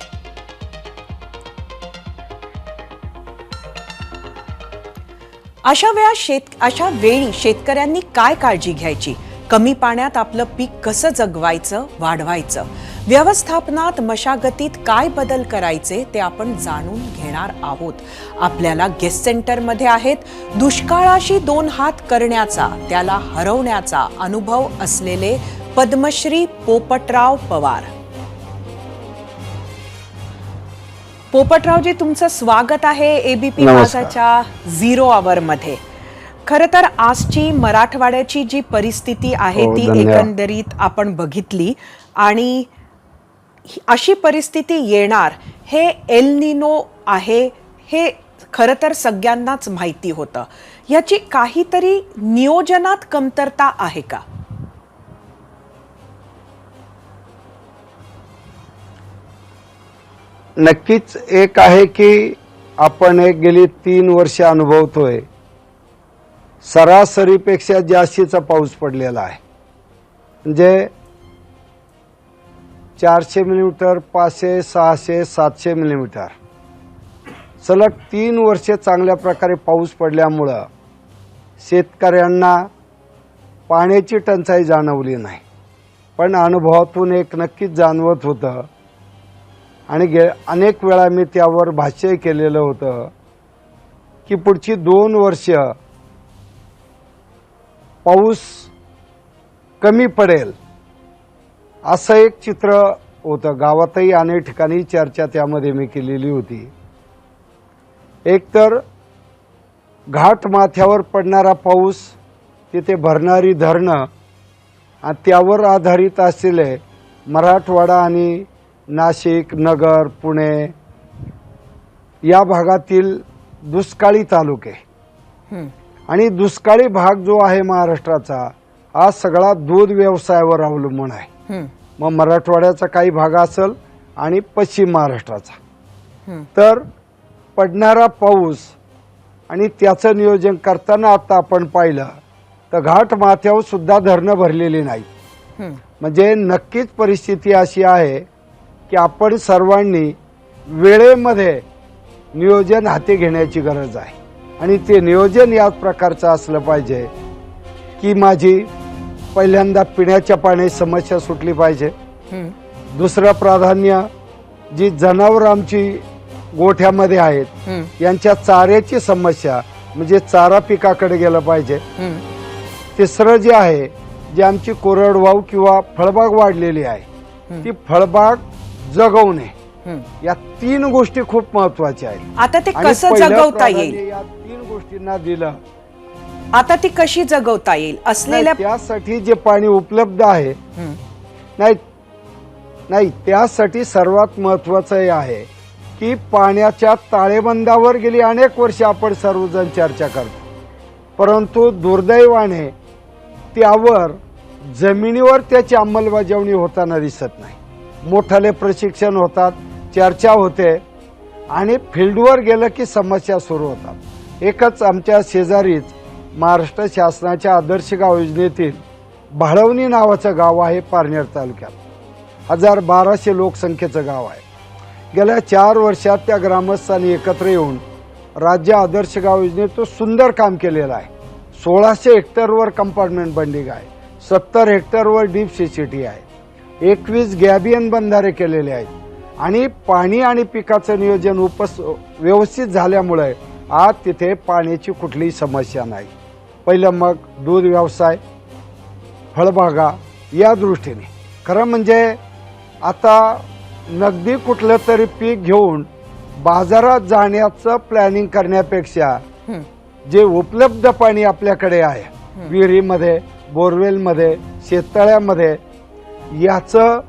अशा वेळी शेतकऱ्यांनी काय काळजी घ्यायची? कमी पाण्यात आपलं पीक कसं जगवायचं, वाढवायचं? व्यवस्थापनात, मशागतीत काय बदल करायचे ते आपण जाणून घेणार आहोत. आपल्याला गेस्ट सेंटरमध्ये आहेत दुष्काळाशी 2 हात करण्याचा, त्याला हरवण्याचा अनुभव असलेले पद्मश्री पोपटराव पवार. पोपटरावजी, तुमचं स्वागत आहे एबीपी माझाच्या 0 आवरमध्ये. खरं तर आजची मराठवाड्याची जी परिस्थिती आहे ती एकंदरीत आपण बघितली आणि अशी परिस्थिती येणार हे एल निनो आहे हे खरं तर सगळ्यांनाच माहिती होतं. याची काहीतरी नियोजनात कमतरता आहे का? नक्कीच एक आहे की आपण गेली 3 वर्ष अनुभवतोय सरासरीपेक्षा जास्तीचा पाऊस पडलेला आहे. म्हणजे 400 मिलीमीटर, 500, 600, 700 मिलीमीटर सलग 3 वर्षे चांगल्या प्रकारे पाऊस पडल्यामुळं शेतकऱ्यांना पाण्याची टंचाई जाणवली नाही, पण अनुभवातून एक नक्कीच जाणवत होतं आणि अनेक वेळा मी त्यावर भाष्य केलेलं होतं की पुढची 2 वर्ष पाऊस कमी पडेल असं एक चित्र होतं. गावातही अनेक ठिकाणी चर्चा त्यामध्ये मी केलेली होती. एकतर घाट माथ्यावर पडणारा पाऊस, तिथे भरणारी धरणं आणि त्यावर आधारित असलेले मराठवाडा आणि नाशिक, नगर, पुणे या भागातील दुष्काळी तालुके आणि दुष्काळी भाग जो आहे महाराष्ट्राचा, हा सगळा दूध व्यवसायावर अवलंबून आहे. मग मराठवाड्याचा काही भाग असेल आणि पश्चिम महाराष्ट्राचा. तर पडणारा पाऊस आणि त्याचं नियोजन करताना आता आपण पाहिलं तर घाट माथ्यावर सुद्धा धरणं भरलेली नाही. म्हणजे नक्कीच परिस्थिती अशी आहे की आपण सर्वांनी वेळेमध्ये नियोजन हाती घेण्याची गरज आहे आणि ते नियोजन याच प्रकारचं असलं पाहिजे की माझी पहिल्यांदा पिण्याच्या पाण्याची समस्या सुटली पाहिजे. दुसरं प्राधान्य जी जनावर आमची गोठ्यामध्ये आहेत यांच्या चाऱ्याची समस्या, म्हणजे चारा पिकाकडे गेलं पाहिजे. तिसरं जे आहे, जी आमची कोरडवाहू किंवा फळबाग वाढलेली आहे ती फळबाग जगवणे, या 3 गोष्टी खूप महत्वाच्या आहेत. आता ते कसं जगवता येईल? या 3 गोष्टींना दिलं, आता ती कशी जगवता येईल? असलेल्या त्यासाठी जे पाणी उपलब्ध आहे नाही, त्यासाठी सर्वात महत्त्वाचं हे आहे की पाण्याच्या ताळेबंदावर गेली अनेक वर्षे आपण सर्वजण चर्चा करतो, परंतु दुर्दैवाने त्यावर जमिनीवर त्याची अंमलबजावणी होताना दिसत नाही. मोठाले प्रशिक्षण होतात, चर्चा होते आणि फील्डवर गेलं की समस्या सुरू होतात. एकच आमच्या शेजारीच महाराष्ट्र शासनाच्या आदर्श गाव योजनेतील भाळवणी नावाचं गाव आहे. पारनेर तालुक्यात 1200 लोकसंख्येचं गाव आहे. गेल्या 4 वर्षात त्या ग्रामस्थांनी एकत्र येऊन राज्य आदर्श गाव योजनेत सुंदर काम केलेलं आहे. 1600 हेक्टरवर कंपार्टमेंट बंडिंग आहे, 70 हेक्टरवर डीप सीसीटी आहे, 21 गॅबियन बंधारे केलेले आहेत आणि पाणी आणि पिकाचं नियोजन व्यवस्थित झाल्यामुळे आज तिथे पाण्याची कुठलीही समस्या नाही. पहिलं मग दूध व्यवसाय, फळबागा या दृष्टीने खरं म्हणजे आता नगदी कुठलं तरी पीक घेऊन बाजारात जाण्याचं प्लॅनिंग करण्यापेक्षा जे उपलब्ध पाणी आपल्याकडे आहे विहिरीमध्ये, बोरवेलमध्ये, शेततळ्यामध्ये, याचं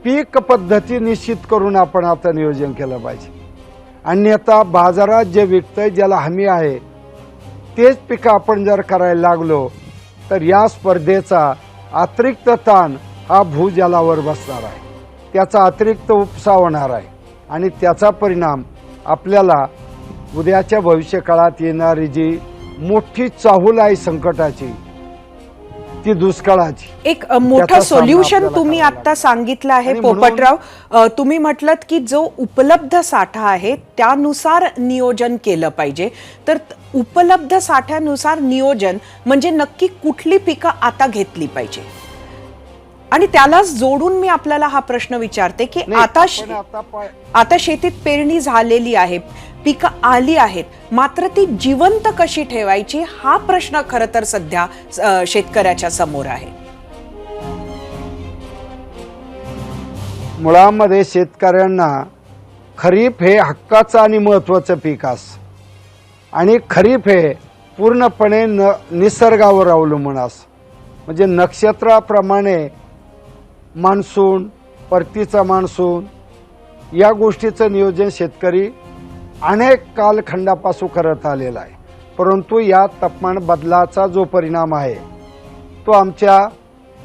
पीक पद्धती निश्चित करून आपण आता नियोजन केलं पाहिजे. अन्यथा बाजारात जे विकतंय, ज्याला हमी आहे तेच पिकं आपण जर करायला लागलो तर या स्पर्धेचा अतिरिक्त ताण हा भूजलावर बसणार आहे, त्याचा अतिरिक्त उपसा होणार आहे आणि त्याचा परिणाम आपल्याला उद्याच्या भविष्यकाळात येणारी जी मोठी चाहूल आहे संकटाची, ती दुष्काळाची. एक मोठं सोल्युशन तुम्ही आता सांगितलं आहे पोपटराव. तुम्ही म्हटलत की जो उपलब्ध साठा आहे त्यानुसार नियोजन केलं पाहिजे. तर उपलब्ध साठ्यानुसार नियोजन म्हणजे नक्की कुठली पिकं आता घेतली पाहिजे? आणि त्यालाच जोडून मी आपल्याला हा प्रश्न विचारते की आता शेतीत पेरणी झालेली आहे, पिकं आली आहेत, मात्र ती जिवंत कशी ठेवायची हा प्रश्न खरं तर सध्या शेतकऱ्याच्या समोर आहे. मुळामध्ये शेतकऱ्यांना खरीप हे हक्काचं आणि महत्त्वाचं पीक असतं आणि खरीप हे पूर्णपणे निसर्गावर अवलंबून असतं. म्हणजे नक्षत्राप्रमाणे मान्सून, परतीचा मान्सून या गोष्टीचं नियोजन शेतकरी अनेक कालखंडापासून करत आलेला आहे. परंतु या तापमान बदलाचा जो परिणाम आहे तो आमच्या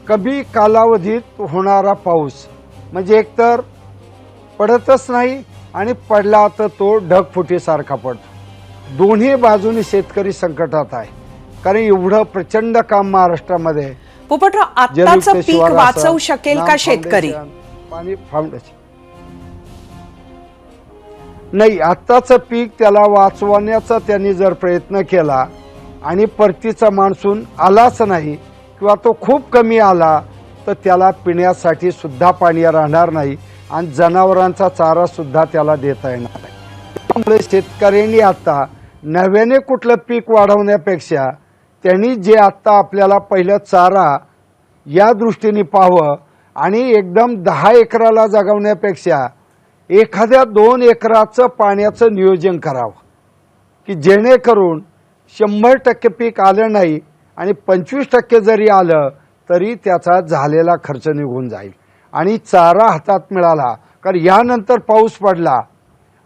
कमी कालावधीत होणारा पाऊस म्हणजे एकतर पडतच नाही आणि पडला तर तो ढगफुटीसारखा पडतो. दोन्ही बाजूनी शेतकरी संकटात आहे, कारण एवढं प्रचंड काम महाराष्ट्रामध्ये. पोपटराव, आत्ताचं पीक वाचवू शकेल का शेतकरी? पाणी फाउंडेशन नाही, आत्ताचं पीक त्याला वाचवण्याचा त्यांनी जर प्रयत्न केला आणि परतीचा मान्सून आलाच नाही किंवा तो खूप कमी आला तर त्याला पिण्यासाठी सुद्धा पाणी राहणार नाही आणि जनावरांचा चारा सुद्धा त्याला देता येणार नाही. त्यामुळे शेतकऱ्यांनी आता नव्याने कुठलं पीक वाढवण्यापेक्षा त्यांनी जे आत्ता आपल्याला पहिलं चारा या दृष्टीने पाहावं आणि एकदम 10 एकराला जगवण्यापेक्षा एखाद्या 2 एकराचं पाण्याचं नियोजन करावं की जेणेकरून 100% पीक आलं नाही आणि 25% जरी आलं तरी त्याचा झालेला खर्च निघून जाईल आणि चारा हातात मिळाला. कारण यानंतर पाऊस पडला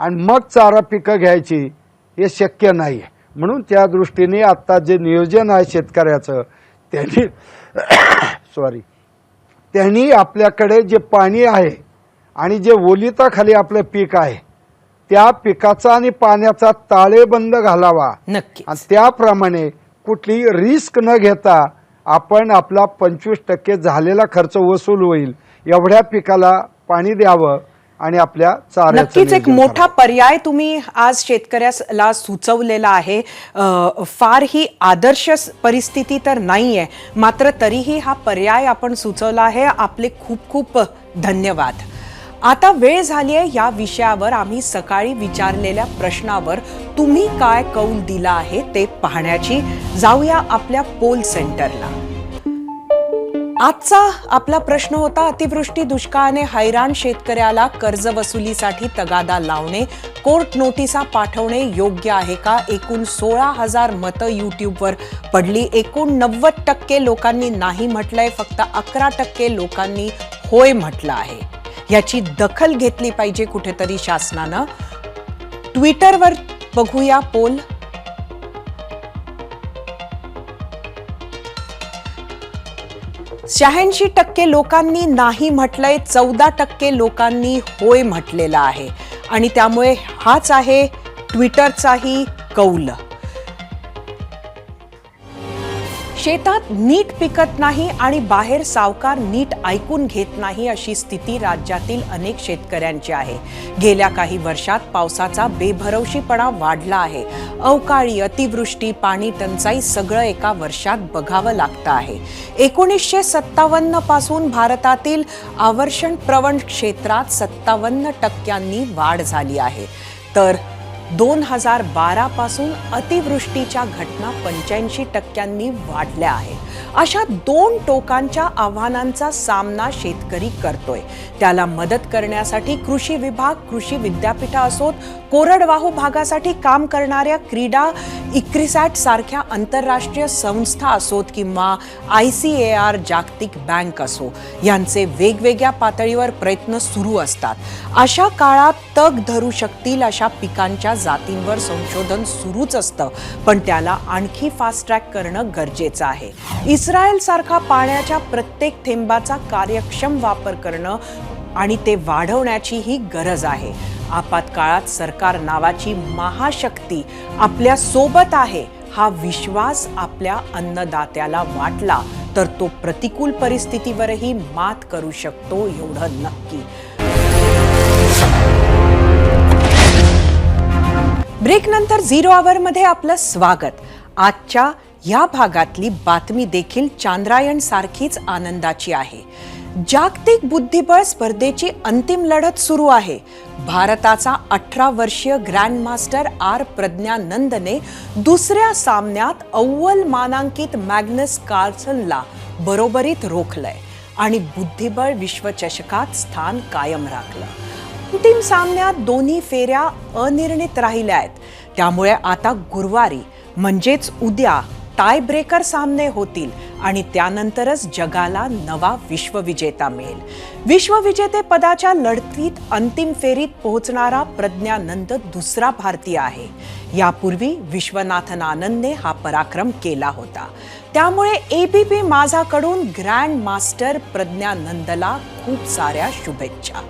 आणि मग चारा पिकं घ्यायची हे शक्य नाही. म्हणून त्या दृष्टीने आत्ता जे नियोजन आहे शेतकऱ्याचं त्यांनी आपल्याकडे जे पाणी आहे आणि जे ओलिताखाली आपलं पीक आहे त्या पिकाचा आणि पाण्याचा ताळेबंद घालावा. नक्की. आणि त्याप्रमाणे कुठली रिस्क न घेता आपण आपला 25% झालेला खर्च वसूल होईल एवढ्या पिकाला पाणी द्यावं आणि आपल्या चाऱ्याचं नक्कीच एक मोठा पर्याय तुम्ही आज शेतकऱ्याला सुचवलेला आहे. फार ही आदर्श परिस्थिती तर नाहीये, मात्र तरीही हा पर्याय आपण सुचवला आहे. आपले खूप खूप धन्यवाद. आता वेळ झाली आहे या विषयावर आम्ही सकाळी विचारलेल्या प्रश्नावर तुम्ही काय कौल दिला आहे ते पाहण्याची. जाऊया आपल्या पोल सेंटरला. आजचा आपला प्रश्न होता, अतिवृष्टी दुष्काळाने हैराण शेतकऱ्याला कर्ज वसुलीसाठी तगादा लावणे, कोर्ट नोटिसा पाठवणे योग्य आहे का? एकूण 16,000 मतं यूट्यूबवर पडली. एकूण 90% लोकांनी नाही म्हटलंय, फक्त 11% लोकांनी होय म्हटलं आहे. याची दखल घेतली पाहिजे कुठेतरी शासनानं. ट्विटरवर बघूया पोल. 86% लोकांनी नाही म्हटलंय, 14% लोकांनी होय म्हटलेलं आहे. आणि त्यामुळे हाच आहे ट्विटरचाही कौल. शेतात नीट पिकत नाही आणि बाहेर सावकार नीट ऐकून घेत नाही अशी स्थिती राज्यातील अनेक शेतकऱ्यांची आहे. गेल्या काही वर्षात पावसाचा बेभरवशीपणा वाढला आहे. अवकाळी, अतिवृष्टी, पाणी टंचाई सगळं एका वर्षात बघावं लागतं आहे. 1957 पासून भारतातील आवर्षण प्रवण क्षेत्रात 57% वाढ झाली आहे. तर 2012 पासून अतिवृष्टीच्या घटना 85% वाढल्या आहेत. अशा दोन टोकांच्या आव्हानांचा सामना शेतकरी करतोय. त्याला मदत करण्यासाठी कृषी विभाग, कृषी विद्यापीठ असोत, कोरडवाहू भागासाठी काम करणाऱ्या क्रीडा, इक्रिसॅट सारख्या आंतरराष्ट्रीय संस्था असोत किंवा ICAR जागतिक बँक असो, यांचे वेगवेगळ्या पातळीवर प्रयत्न सुरू असतात. अशा काळात तग धरू शकतील अशा पिकांच्या जातींवर संशोधन सुरूच असतं, पण त्याला आणखी फास्ट ट्रॅक करणं गरजेचं आहे. इस्रायल सारखा पाण्याच्या प्रत्येक थेंबाचा कार्यक्षम वापर करणं आणि ते वाढवण्याची ही गरज आहे. आपत्काळात सरकार नावाची महाशक्ती आपल्या सोबत आहे हा विश्वास आपल्या अन्नदात्याला वाटला तर तो प्रतिकूल परिस्थितीवरही मात करू शकतो, एवढं नक्की. ब्रेक नंतर 0 आवरमध्ये आपलं स्वागत. आजच्या या भागातली बातमी देखील चांद्रायण सारखीच आनंदाची आहे. जागतिक बुद्धिबळ स्पर्धेची अंतिम लढत सुरू आहे. भारताचा 18 वर्षीय ग्रँडमास्टर आर प्रज्ञानंदने दुसऱ्या सामन्यात अव्वल मानांकित मॅग्नस कार्लसनला बरोबरीत रोखलंय आणि बुद्धिबळ विश्वचषकात स्थान कायम राखलं. अंतिम सामन्यात दोन्ही फेऱ्या अनिर्णित राहिल्या आहेत. त्यामुळे आता गुरुवारी म्हणजेच उद्या टाय ब्रेकर सामने होतील आणि त्यानंतरच जगाला नवा विश्वविजेता मिळेल. विश्वविजेते पदाच्या लढतीत अंतिम फेरीत पोहोचणारा प्रज्ञानंद दुसरा भारतीय आहे. यापूर्वी विश्वनाथन आनंदने हा पराक्रम केला होता. त्यामुळे ABP माझाकडून ग्रँड मास्टर प्रज्ञानंदला खूप साऱ्या शुभेच्छा.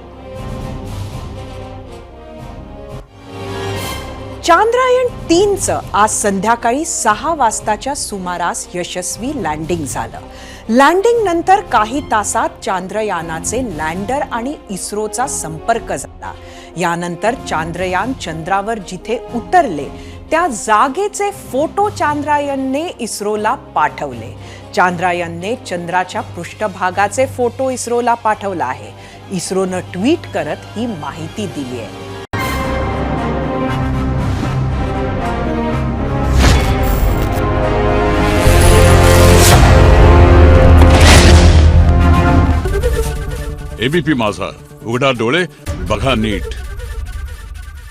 चांद्रायण 3चं आज संध्याकाळी 6 वाजताच्या सुमारास यशस्वी लँडिंग झालं. लँडिंग नंतर काही तासात चांद्रयानाचे लँडर आणि इस्रोचा संपर्क झाला. यानंतर चांद्रयान चंद्रावर जिथे उतरले त्या जागेचे फोटो चांद्रायनने इस्रोला पाठवले. चांद्रायनने चंद्राच्या पृष्ठभागाचे फोटो इस्रोला पाठवला आहे. इस्रोनं ट्विट करत ही माहिती दिली आहे. ABP माझा, उघडा डोळे बघा नीट.